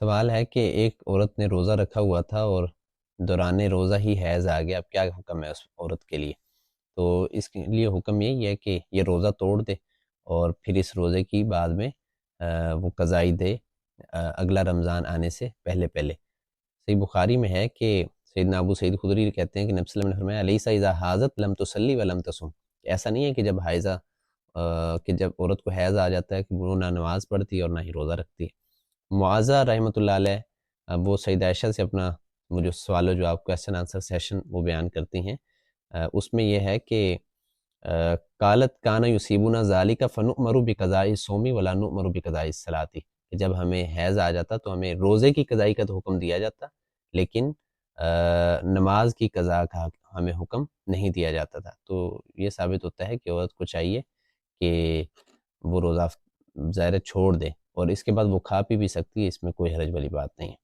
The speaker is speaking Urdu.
سوال ہے کہ ایک عورت نے روزہ رکھا ہوا تھا اور دوران روزہ ہی حیض آ گیا، اب کیا حکم ہے اس عورت کے لیے؟ تو اس کے لیے حکم یہی ہے کہ یہ روزہ توڑ دے اور پھر اس روزے کی بعد میں وہ قضائی دے، اگلا رمضان آنے سے پہلے پہلے۔ صحیح بخاری میں ہے کہ سیدنا ابو سعید خدری کہتے ہیں کہ نبی صلی اللہ علیہ وسلم نے فرمایا الیس اذا حاضت لم تصلی ولم تصم، ایسا نہیں ہے کہ جب حائضہ کہ جب عورت کو حیض آ جاتا ہے کہ وہ نہ نماز پڑھتی اور نہ ہی روزہ رکھتی ہے۔ معاذہ رحمۃ اللہ علیہ وہ سید عائشہ سے اپنا وہ جو سوال و جواب کویسچن آنسر سیشن وہ بیان کرتی ہیں، اس میں یہ ہے کہ قالت کان یصیبنا ذالک فنؤمر بقضاء الصوم ولا نؤمر بقضاء الصلاۃ، کہ جب ہمیں حیض آ جاتا تو ہمیں روزے کی قضائی کا تو حکم دیا جاتا، لیکن نماز کی قضا کا ہمیں حکم نہیں دیا جاتا تھا۔ تو یہ ثابت ہوتا ہے کہ عورت کو چاہیے کہ وہ روزہ ظاہر ہے چھوڑ دے، اور اس کے بعد وہ کھا پی بھی سکتی ہے، اس میں کوئی حرج والی بات نہیں ہے۔